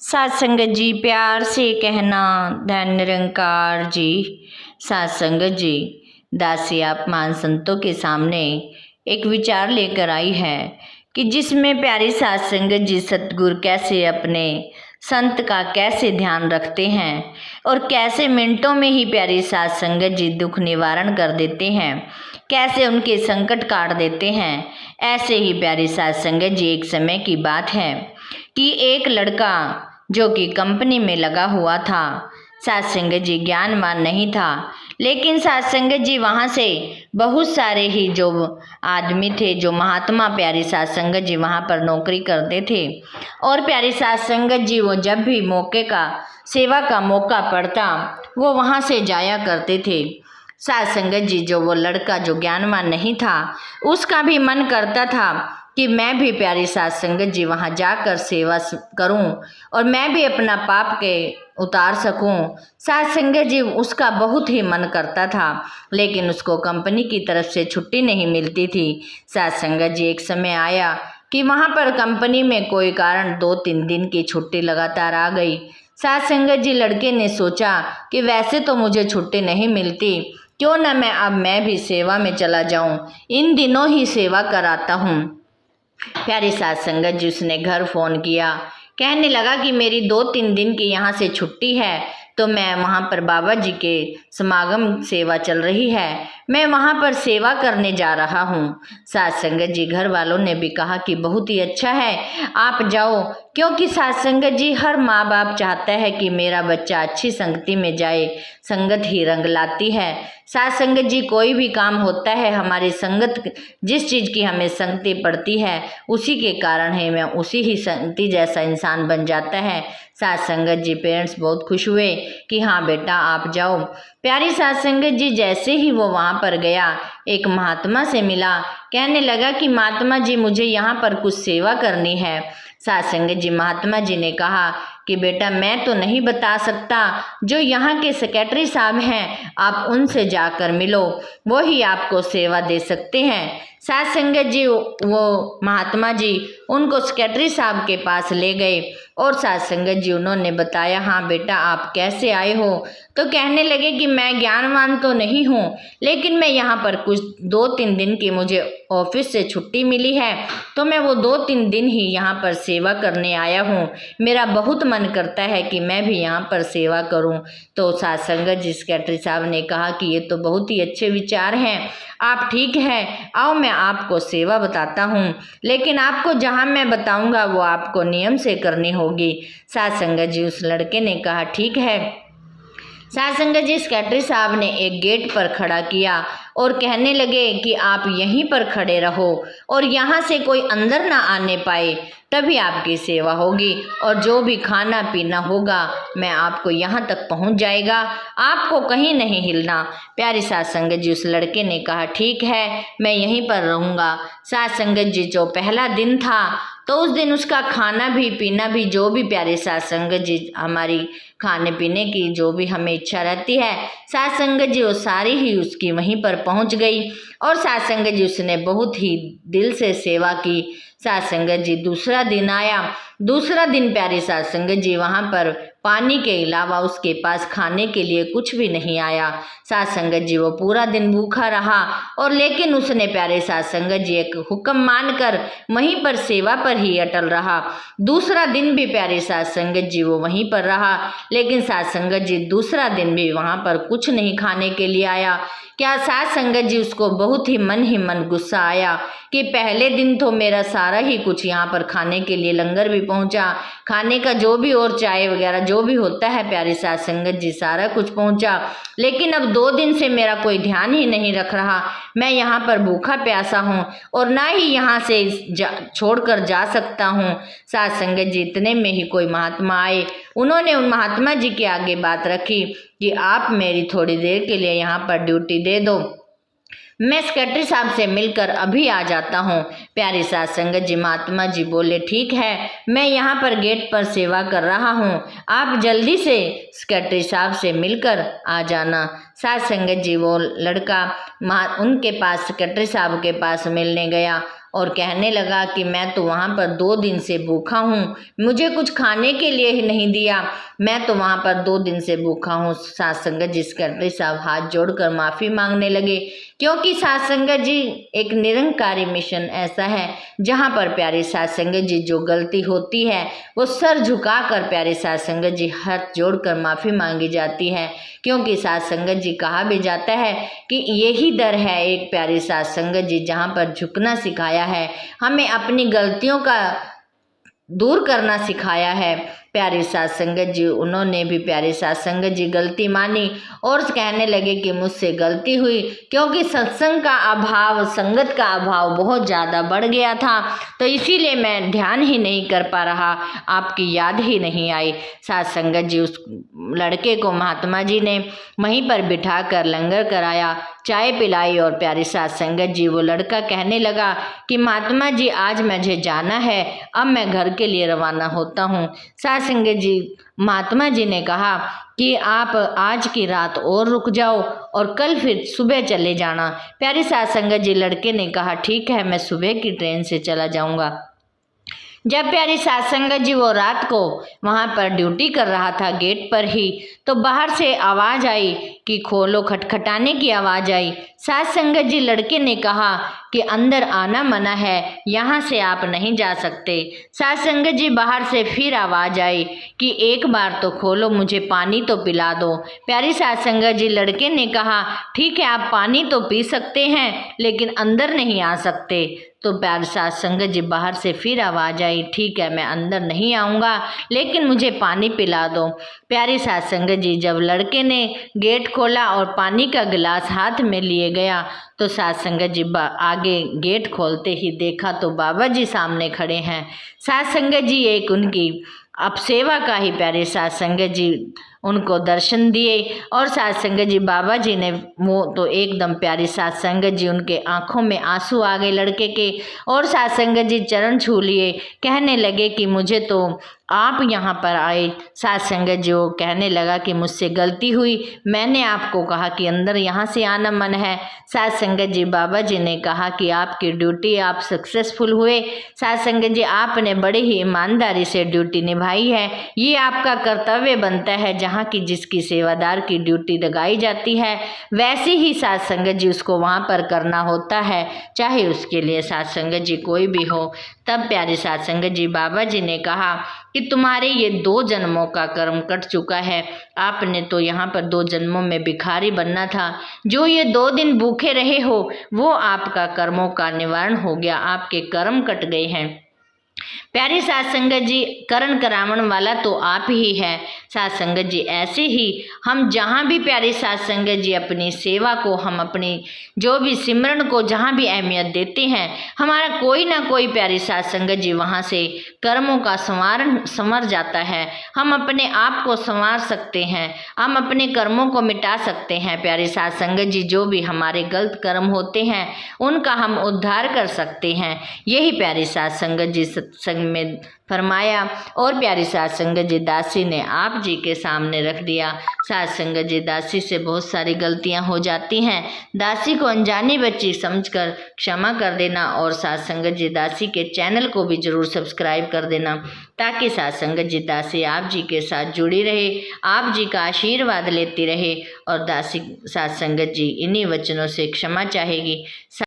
साध संगत जी, प्यार से कहना धन निरंकार जी। साध संगत जी, दासी आप महान संतों के सामने एक विचार लेकर आई है कि जिसमें प्यारी साध संगत जी सतगुरु कैसे अपने संत का कैसे ध्यान रखते हैं और कैसे मिनटों में ही प्यारी साध संगत जी दुख निवारण कर देते हैं, कैसे उनके संकट काट देते हैं। ऐसे ही प्यारी साध संगत जी, एक समय की बात है कि एक लड़का जो कि कंपनी में लगा हुआ था, साध संगत जी ज्ञानवान नहीं था, लेकिन साध संगत जी वहाँ से बहुत सारे ही जो आदमी थे, जो महात्मा प्यारी साध संगत जी वहाँ पर नौकरी करते थे। और प्यारी साध संगत जी वो जब भी मौके का सेवा का मौका पड़ता वो वहाँ से जाया करते थे। साध संगत जी जो वो लड़का जो ज्ञानवान नहीं था, उसका भी मन करता था कि मैं भी प्यारी साध संगत जी वहाँ जाकर सेवा करूं और मैं भी अपना पाप के उतार सकूं। साध संगत जी उसका बहुत ही मन करता था, लेकिन उसको कंपनी की तरफ से छुट्टी नहीं मिलती थी। साध संगत जी एक समय आया कि वहाँ पर कंपनी में कोई कारण 2-3 दिन की छुट्टी लगातार आ गई। साध संगत जी लड़के ने सोचा कि वैसे तो मुझे छुट्टी नहीं मिलती, क्यों न मैं भी सेवा में चला जाऊं, इन दिनों ही सेवा कराता हूँ। प्यारी साध संगत जी उसने घर फ़ोन किया, कहने लगा कि मेरी 2-3 दिन की यहाँ से छुट्टी है, तो मैं वहाँ पर बाबा जी के समागम सेवा चल रही है, मैं वहाँ पर सेवा करने जा रहा हूँ। साध संगत जी घर वालों ने भी कहा कि बहुत ही अच्छा है, आप जाओ, क्योंकि साध संगत जी हर माँ बाप चाहता है कि मेरा बच्चा अच्छी संगति में जाए, संगत ही रंग लाती है। साध संगत जी कोई भी काम होता है, हमारी संगत जिस चीज़ की हमें संगति पड़ती है उसी के कारण है मैं उसी ही संगति जैसा इंसान बन जाता है। साध संगत जी पेरेंट्स बहुत खुश हुए कि हाँ बेटा आप जाओ। प्यारी साध संगत जी जैसे ही वो वहाँ पर गया, एक महात्मा से मिला, कहने लगा कि महात्मा जी मुझे यहाँ पर कुछ सेवा करनी है। साध संगत जी महात्मा जी ने कहा कि बेटा मैं तो नहीं बता सकता, जो यहाँ के सेक्रेटरी साहब हैं आप उनसे जाकर मिलो, वो ही आपको सेवा दे सकते हैं। साध संगत जी वो महात्मा जी उनको सेक्रेटरी साहब के पास ले गए और साध संगत जी उन्होंने बताया, हाँ बेटा आप कैसे आए हो? तो कहने लगे कि मैं ज्ञानवान तो नहीं हूँ, लेकिन मैं यहाँ पर कुछ 2-3 दिन की मुझे ऑफिस से छुट्टी मिली है, तो मैं वो 2-3 दिन ही यहाँ पर सेवा करने आया हूँ। मेरा बहुत मन करता है कि मैं भी यहाँ पर सेवा करूँ। तो साध संगत जी सेक्रेटरी साहब ने कहा कि ये तो बहुत ही अच्छे विचार हैं, आप ठीक है, आओ मैं आपको सेवा बताता हूँ, लेकिन आपको जहाँ मैं बताऊँगा वो आपको नियम से करनी होगी। साध संगत जी उस लड़के ने कहा ठीक है। साध संगत जी सेक्रेटरी साहब ने एक गेट पर खड़ा किया और कहने लगे कि आप यहीं पर खड़े रहो और यहाँ से कोई अंदर ना आने पाए, तभी आपकी सेवा होगी और जो भी खाना पीना होगा मैं आपको यहाँ तक पहुँच जाएगा, आपको कहीं नहीं हिलना। प्यारी साध संगत जी उस लड़के ने कहा ठीक है मैं यहीं पर रहूँगा। साध संगत जी जो पहला दिन था तो उस दिन उसका खाना भी पीना भी जो भी प्यारे साध संगत जी हमारी खाने पीने की जो भी हमें इच्छा रहती है, साध संगत जी वो सारी ही उसकी वहीं पर पहुंच गई और साध संगत जी उसने बहुत ही दिल से सेवा की। साध संगत जी दूसरा दिन आया, दूसरा दिन प्यारी साध संगत जी वहाँ पर पानी के अलावा उसके पास खाने के लिए कुछ भी नहीं आया। साध संगत जी वो पूरा दिन भूखा रहा और लेकिन उसने प्यारे साध संगत जी एक हुक्म मानकर वहीं पर सेवा पर ही अटल रहा। दूसरा दिन भी प्यारे साध संगत जी वो वहीं पर रहा, लेकिन साध संगत जी दूसरा दिन भी वहाँ पर कुछ नहीं खाने के लिए आया। क्या साध संगत जी उसको बहुत ही मन गुस्सा आया कि पहले दिन तो मेरा सारा ही कुछ यहाँ पर खाने के लिए लंगर भी पहुँचा, खाने का जो भी और चाय वगैरह जो भी होता है प्यारी साध संगत जी सारा कुछ पहुँचा, लेकिन अब 2 दिन से मेरा कोई ध्यान ही नहीं रख रहा, मैं यहाँ पर भूखा प्यासा हूँ और ना ही यहाँ से छोड़कर जा सकता हूँ। साध संगत जी इतने में ही कोई महात्मा आए, उन्होंने उन महात्मा जी के आगे बात रखी कि आप मेरी थोड़ी देर के लिए यहाँ पर ड्यूटी दे दो, मैं सेक्रेटरी साहब से मिलकर अभी आ जाता हूँ। प्यारी साध संगत जी महात्मा जी बोले ठीक है मैं यहाँ पर गेट पर सेवा कर रहा हूँ, आप जल्दी से सेक्रेटरी साहब से मिलकर आ जाना। साध संगत जी वो लड़का उनके पास सेक्रेटरी साहब के पास मिलने गया और कहने लगा कि मैं तो वहाँ पर 2 दिन से भूखा हूँ, मुझे कुछ खाने के लिए ही नहीं दिया, मैं तो वहाँ पर 2 दिन से भूखा हूँ। साध संगत जी सेक्रेटरी साहब हाथ जोड़कर माफ़ी मांगने लगे, क्योंकि साध संगत जी एक निरंकारी मिशन ऐसा है जहाँ पर प्यारे साध संगत जी जो गलती होती है वो सर झुकाकर प्यारे साध संगत जी हाथ जोड़कर माफ़ी मांगी जाती है, क्योंकि साध संगत जी कहा भी जाता है कि यही दर है एक प्यारे साध संगत जी जहाँ पर झुकना सिखाया है, हमें अपनी गलतियों का दूर करना सिखाया है। प्यारे साध संगत जी उन्होंने भी प्यारे साध संगत जी गलती मानी और कहने लगे कि मुझसे गलती हुई, क्योंकि सत्संग का अभाव, संगत का अभाव बहुत ज़्यादा बढ़ गया था, तो इसीलिए मैं ध्यान ही नहीं कर पा रहा, आपकी याद ही नहीं आई। साध संगत जी उस लड़के को महात्मा जी ने वहीं पर बिठा कर लंगर कराया, चाय पिलाई और प्यारे साध संगत जी वो लड़का कहने लगा कि महात्मा जी आज मुझे जाना है, अब मैं घर के लिए रवाना होता हूँ। साध संगत जी महात्मा जी ने कहा कि आप आज की रात और रुक जाओ और कल फिर सुबह चले जाना। प्यारे साध संगत जी लड़के ने कहा ठीक है, मैं सुबह की ट्रेन से चला जाऊँगा। जब प्यारी साध संगत जी वो रात को वहाँ पर ड्यूटी कर रहा था गेट पर ही, तो बाहर से आवाज़ आई कि खोलो, खटखटाने की आवाज़ आई। साध संगत जी लड़के ने कहा कि अंदर आना मना है, यहाँ से आप नहीं जा सकते। साध संगत जी बाहर से फिर आवाज़ आई कि एक बार तो खोलो, मुझे पानी तो पिला दो। प्यारी साध संगत जी लड़के ने कहा ठीक है, आप पानी तो पी सकते हैं लेकिन अंदर नहीं आ सकते। तो प्यारे साध संगत जी बाहर से फिर आवाज़ आई ठीक है, मैं अंदर नहीं आऊँगा लेकिन मुझे पानी पिला दो। प्यारे साध संगत जी जब लड़के ने गेट खोला और पानी का गिलास हाथ में लिए गया, तो साध संगत जी आगे गेट खोलते ही देखा तो बाबा जी सामने खड़े हैं। साध संगत जी एक उनकी अब सेवा का ही प्यारे साध संगत जी उनको दर्शन दिए और साध संगत जी बाबा जी ने वो तो एकदम प्यारी साध संगत जी उनके आंखों में आंसू आ गए लड़के के, और साध संगत जी चरण छू लिए, कहने लगे कि मुझे तो आप यहाँ पर आए। साध संगत जी वो कहने लगा कि मुझसे गलती हुई, मैंने आपको कहा कि अंदर यहाँ से आना मन है। साध संगत जी बाबा जी ने कहा कि आपकी ड्यूटी आप सक्सेसफुल हुए। साध संगत जी आपने बड़ी ही ईमानदारी से ड्यूटी निभाई है, ये आपका कर्तव्य बनता है, जहाँ की जिसकी सेवादार की ड्यूटी लगाई जाती है वैसे ही साध संगत जी उसको वहाँ पर करना होता है, चाहे उसके लिए साध संगत जी कोई भी हो। तब प्यारे साध संगत जी बाबा जी ने कहा कि तुम्हारे ये 2 जन्मों का कर्म कट चुका है, आपने तो यहाँ पर 2 जन्मों में भिखारी बनना था, जो ये 2 दिन भूखे रहे हो वो आपका कर्मों का निवारण हो गया, आपके कर्म कट गए हैं। प्यारे साध संगत जी करण करावण वाला तो आप ही है। साध संगत जी ऐसे ही हम जहाँ भी प्यारे साध संगत जी अपनी सेवा को, हम अपनी जो भी सिमरन को जहाँ भी अहमियत देते हैं, हमारा कोई ना कोई प्यारे साध संगत जी वहाँ से कर्मों का संवर जाता है। हम अपने आप को संवार सकते हैं, हम अपने कर्मों को मिटा सकते हैं। प्यारे साध संगत जी जो भी हमारे गलत कर्म होते हैं उनका हम उद्धार कर सकते हैं, यही प्यारे साध संगत जी सत्संग में फरमाया और प्यारी साध संगत जी दासी ने आप जी के सामने रख दिया। साध संगत जी दासी से बहुत सारी गलतियां हो जाती हैं, दासी को अनजानी बच्ची समझकर क्षमा कर देना और साध संगत जी दासी के चैनल को भी जरूर सब्सक्राइब कर देना, ताकि साध संगत जी दासी आप जी के साथ जुड़ी रहे, आप जी का आशीर्वाद लेती रहे और दासी साध संगत जी इन्हीं वचनों से क्षमा चाहेगी।